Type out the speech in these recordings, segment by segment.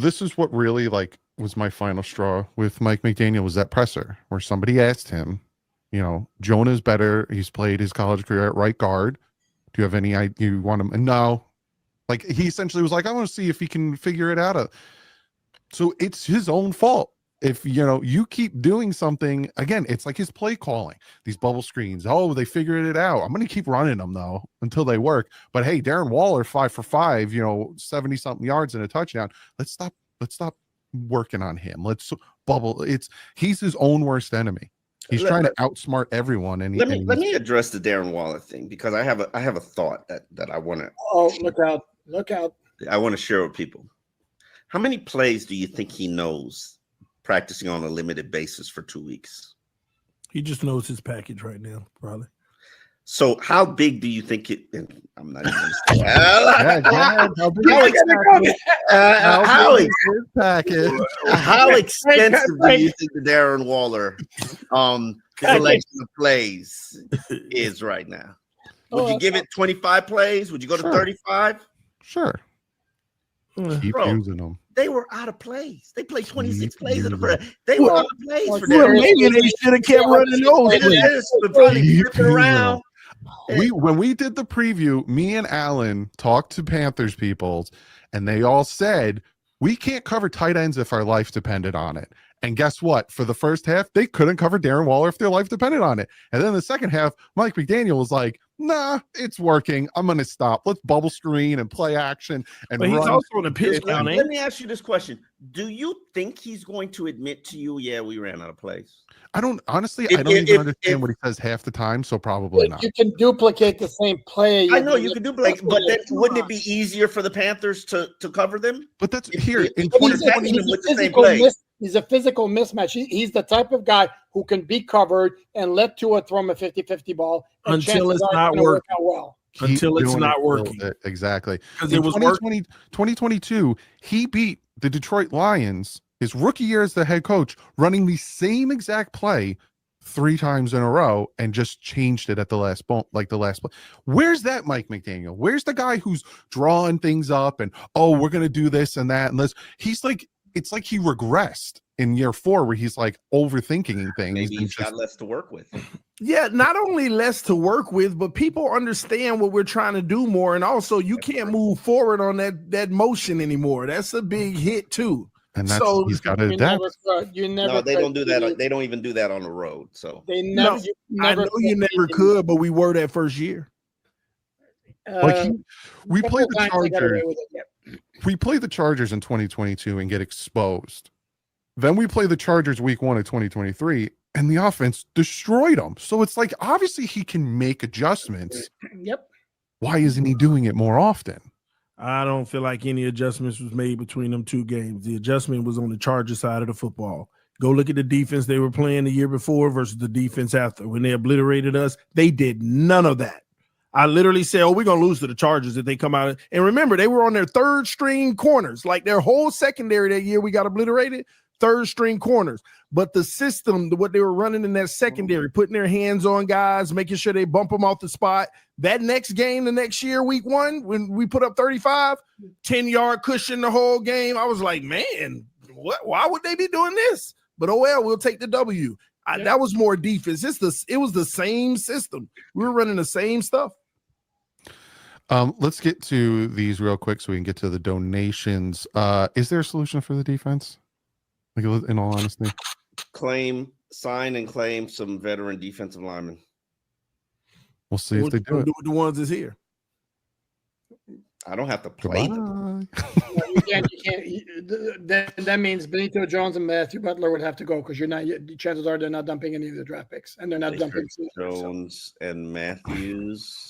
this is what really like was my final straw with Mike McDaniel was that presser where somebody asked him, Jonah's better. He's played his college career at right guard. Do you have any idea you want him? And no, like he essentially was like, I want to see if he can figure it out. So it's his own fault. If you keep doing something again, it's like his play calling, these bubble screens. Oh, they figured it out. I'm going to keep running them though until they work. But hey, Darren Waller 5 for 5, 70 something yards and a touchdown. Let's stop working on him. Let's bubble. He's his own worst enemy. He's trying to outsmart everyone. And let me address the Darren Waller thing because I have a thought that I want to. Oh, look out! I want to share with people. How many plays do you think he knows practicing on a limited basis for 2 weeks? He just knows his package right now, probably. So how big do you think it? I'm not even how extensive do you think the Darren Waller selection of plays is right now? Would you give it 25 plays? Would you go to 35? Sure. Keep using them. They were out of plays. They played 26 plays in the first. They were out of plays for them. Maybe they should have kept running those. Around. When we did the preview, me and Alan talked to Panthers people, and they all said we can't cover tight ends if our life depended on it. And guess what? For the first half, they couldn't cover Darren Waller if their life depended on it. And then the second half, Mike McDaniel was like, nah, it's working. I'm going to stop. Let's bubble screen and play action. But he's also in the pitch count. Let me ask you this question. Do you think he's going to admit to you, yeah, we ran out of plays? I don't even understand what he says half the time, so probably not. You can duplicate the same play. I know you can duplicate, but then wouldn't it be easier for the Panthers to cover them? But that's here in 2020 with the same play. He's a physical mismatch. He's the type of guy who can be covered and let Tua throw him a 50-50 ball until it's not working. Until it's not working. Exactly. Because it was 2022, he beat the Detroit Lions his rookie year as the head coach, running the same exact play 3 times in a row and just changed it at the last play. Where's that Mike McDaniel? Where's the guy who's drawing things up and, oh, we're going to do this and that and this? He's like, it's like he regressed in year 4 where he's like overthinking things. Maybe he's got less to work with. Yeah, not only less to work with, but people understand what we're trying to do more. And also you can't move forward on that motion anymore. That's a big hit too. And that's, so he's got to adapt. No, they don't do that. They don't even do that on the road. So they never. I know you never could, but we were that first year. We played the Chargers. We played the Chargers in 2022 and get exposed. Then we play the Chargers week 1 of 2023, and the offense destroyed them. So it's like obviously he can make adjustments. Yep. Why isn't he doing it more often? I don't feel like any adjustments was made between them 2 games. The adjustment was on the Charger side of the football. Go look at the defense they were playing the year before versus the defense after. When they obliterated us, they did none of that. I literally said, we're going to lose to the Chargers if they come out. And remember, they were on their 3rd string corners. Like their whole secondary that year we got obliterated, 3rd string corners. But the system, what they were running in that secondary, putting their hands on guys, making sure they bump them off the spot. That next game, the next year, week 1, when we put up 35, 10-yard cushion the whole game, I was like, man, why would they be doing this? But oh well, we'll take the W. That was more defense. It was the same system. We were running the same stuff. Let's get to these real quick so we can get to the donations. Is there a solution for the defense? Like, in all honesty, sign and claim some veteran defensive linemen. We'll see if they do it. Do with the ones that's here. I don't have to play them. No, you can't. That means Benito Jones and Matthew Butler would have to go because you're not. Chances are they're not dumping any of the draft picks, and they're not dumping Jones and Matthews.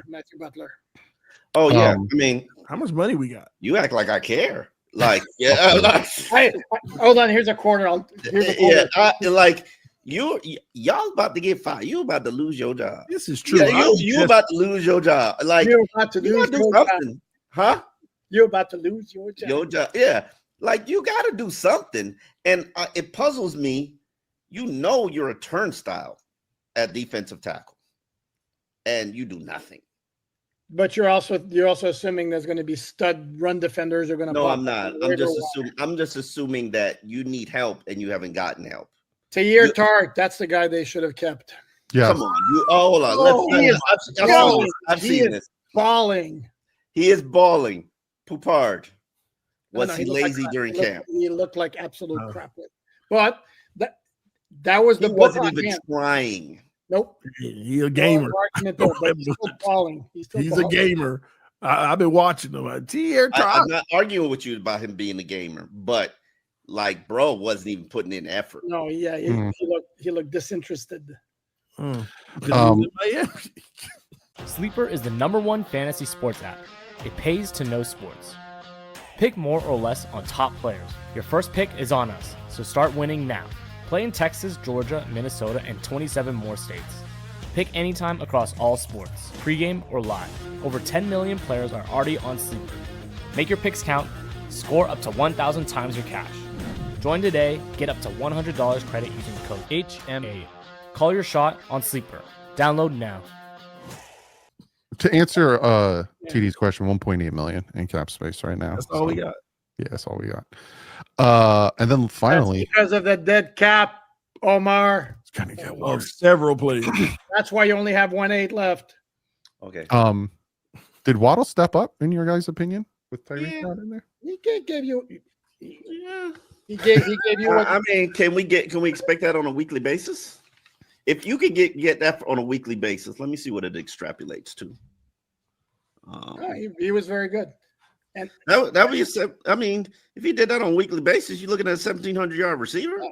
Matthew Butler. Oh yeah, I mean, how much money we got? You act like I care. Like, yeah. Hold on. Here's a quarter. Y'all about to get fired. You about to lose your job. This is true. Yeah, you about to lose your job. Like, you're about to lose your something, job. Huh? You're about to lose your job. Your job. Yeah. Like, you got to do something. And it puzzles me. You're a turnstile at defensive tackle, and you do nothing. But you're also assuming there's going to be stud run defenders are going to. No, I'm not. I'm just assuming that you need help and you haven't gotten help. Tahir Tart, that's the guy they should have kept. Yeah. Come on. Hold on. I've seen this. Balling. He is balling. Poupard. Was he looked lazy like during camp? He looked like absolute crap. But that was the he wasn't even trying. Nope. He's a gamer. He's still balling. He's a gamer. I've been watching him. I'm not arguing with you about him being a gamer, but like, bro, wasn't even putting in effort. No, yeah, he looked disinterested. Sleeper is the #1 fantasy sports app. It pays to know sports. Pick more or less on top players. Your first pick is on us, so start winning now. Play in Texas, Georgia, Minnesota, and 27 more states. Pick anytime across all sports, pregame or live. Over 10 million players are already on Sleeper. Make your picks count. Score up to 1,000 times your cash. Join today. Get up to $100 credit using the code HMA. Call your shot on Sleeper. Download now. To answer TD's question, 1.8 million in cap space right now. That's all we got. Yeah, that's all we got. And then finally, that's because of the dead cap, Omar. It's gonna get worse. Several players. That's why you only have 1.8 left. Okay. Did Waddle step up in your guys' opinion with Tyreek not in there? He gave you. Yeah. He gave you. I mean, can we expect that on a weekly basis? If you could get that on a weekly basis, let me see what it extrapolates to. He was very good, and that was. I mean, if he did that on a weekly basis, you're looking at a 1,700-yard receiver. Yeah.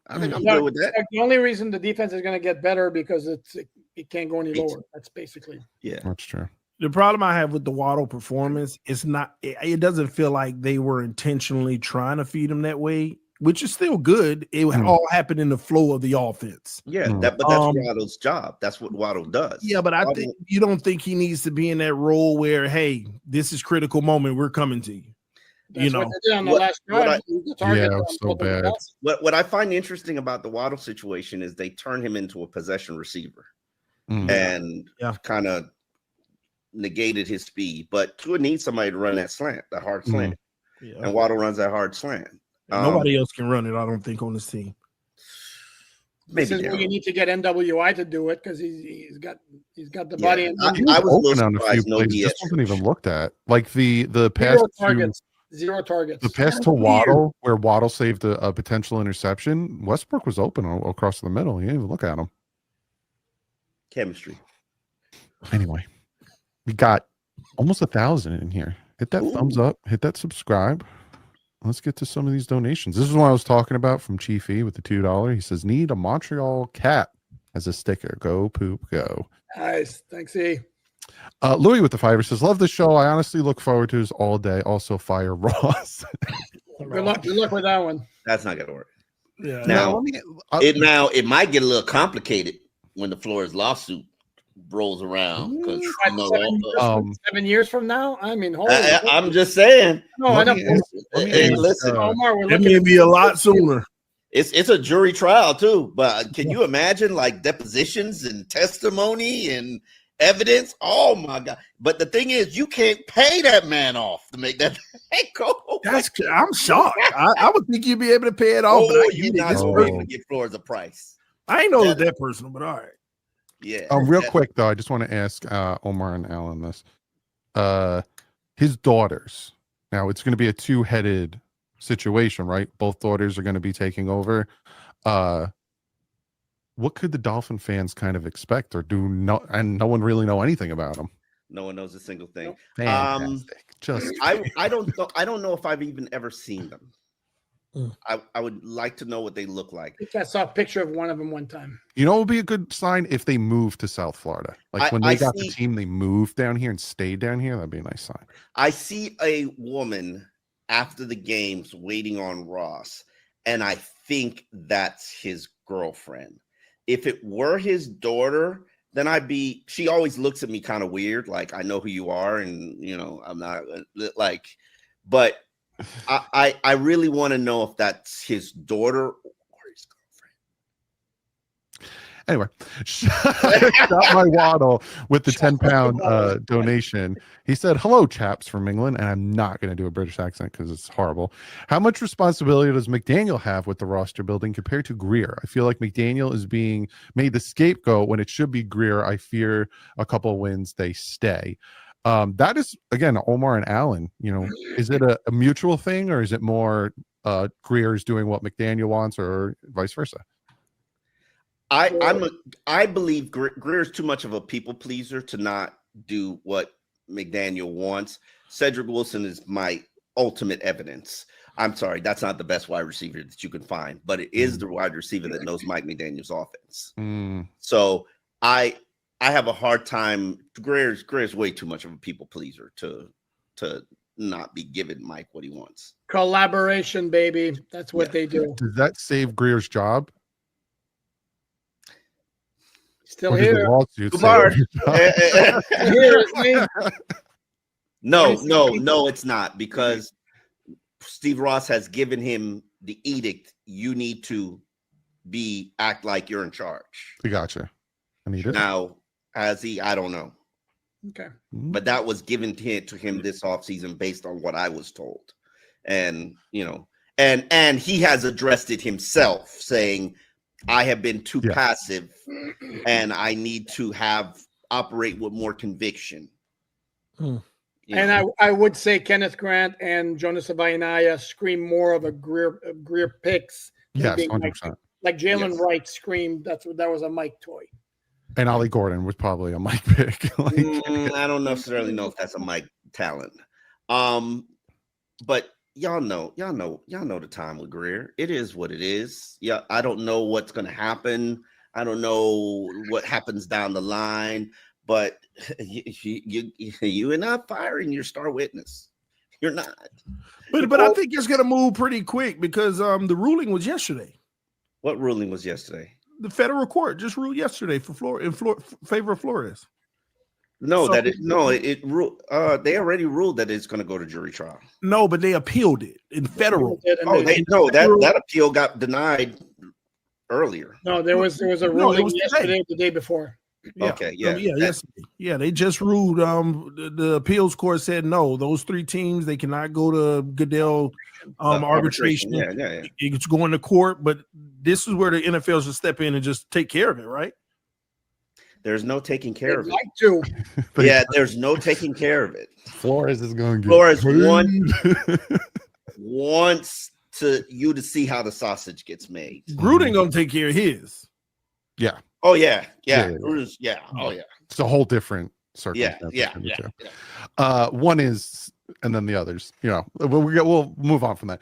I think I'm good with that. The only reason the defense is going to get better because it can't go any lower. That's basically. Yeah, that's true. The problem I have with the Waddle performance is it doesn't feel like they were intentionally trying to feed him that way, which is still good. It all happened in the flow of the offense. Yeah, but that's Waddle's job. That's what Waddle does. Yeah, but I think you don't think he needs to be in that role where, hey, this is critical moment. We're coming to you. That's what they did on the last drive. So bad. What I find interesting about the Waddle situation is they turn him into a possession receiver and kind of negated his speed, but Tua needs somebody to run that slant, that hard slant. And Waddle runs that hard slant. Nobody else can run it, I don't think, on this team. This is where you need to get NWI to do it because he's got the body. I was open on a few plays. This wasn't even looked at. Like the pass zero targets. The pass to Waddle, where Waddle saved a potential interception. Westbrook was open across the middle. You didn't even look at him. Chemistry. Anyway, we got almost 1,000 in here. Hit that thumbs up. Hit that subscribe. Let's get to some of these donations. This is what I was talking about from Chief E with the $2. He says, need a Montreal cat as a sticker. Go poop, go. Nice. Thanks, E. Louis with the $5 says, love the show. I honestly look forward to this all day. Also, fire Ross. Good luck with that one. That's not going to work. Yeah. Now, it might get a little complicated when the Flores lawsuit rolls around because 7 years from now. I mean, I'm just saying. No, I know. Listen, Omar, it may be a lot sooner. It's a jury trial too, but can you imagine like depositions and testimony and evidence? Oh my God! But the thing is, you can't pay that man off to make that go. I'm shocked. I would think you'd be able to pay it off. But you're not going to give Flores a price. I ain't know it that personal, but all right. Yeah. Real quick though, I just want to ask Omar and Alan this. His daughters. Now it's going to be a two-headed situation, right? Both daughters are going to be taking over. What could the Dolphin fans kind of expect or do? No one really know anything about them. No one knows a single thing. Fantastic. I don't know if I've even ever seen them. I would like to know what they look like. I think I saw a picture of one of them one time. You know, it would be a good sign if they moved to South Florida. Like when they got the team, they moved down here and stayed down here. That'd be a nice sign. I see a woman after the games waiting on Ross, and I think that's his girlfriend. If it were his daughter, then she always looks at me kind of weird. Like, I know who you are. And, you know, I'm not like, but I really want to know if that's his daughter or his girlfriend. Anyway, shot my Waddle with the 10-pound donation. He said, "Hello, chaps from England," and I'm not going to do a British accent because it's horrible. How much responsibility does McDaniel have with the roster building compared to Greer? I feel like McDaniel is being made the scapegoat when it should be Greer. I fear a couple wins they stay. That is, again, Omar and Allen. Is it a mutual thing, or is it more Greer's doing what McDaniel wants, or vice versa? I believe Greer's too much of a people pleaser to not do what McDaniel wants. Cedric Wilson is my ultimate evidence. I'm sorry, that's not the best wide receiver that you can find, but it is the wide receiver that knows Mike McDaniel's offense. So I have a hard time. Greer's way too much of a people pleaser to not be giving Mike what he wants. Collaboration, baby. That's what they do. Does that save Greer's job? Still here. No, it's not, because Steve Ross has given him the edict. You need to act like you're in charge. We gotcha. I need it. Now, has he? I don't know. Okay. But that was given to him this offseason based on what I was told. And, and he has addressed it himself, saying, I have been too passive and I need to operate with more conviction. And I would say Kenneth Grant and Jonas Avainaya scream more of a Greer picks. Yes, 100%. Like Jalen Wright screamed that was a Mike toy. And Ollie Gordon was probably a Mike pick. I don't necessarily know if that's a Mike talent. But y'all know the time with Greer. It is what it is. Yeah, I don't know what's going to happen. I don't know what happens down the line. But you're not firing your star witness. You're not. But I think it's going to move pretty quick because the ruling was yesterday. What ruling was yesterday? The federal court just ruled yesterday in favor of Flores. No, they already ruled that it's going to go to jury trial. No, but they appealed it in federal. That appeal got denied earlier. No, there was a ruling yesterday, the day before. Okay, yeah. They just ruled. The appeals court said no. Those three teams, they cannot go to Goodell arbitration. Yeah. It's going to court, but this is where the NFL should step in and just take care of it, right? There's no taking care of it. Like to. There's no taking care of it. Flores is going to Flores wants you to see how the sausage gets made. Gruden gonna take care of his. Yeah. Oh yeah. Oh yeah. It's a whole different circumstance. Yeah. One is, and then the others. We'll move on from that.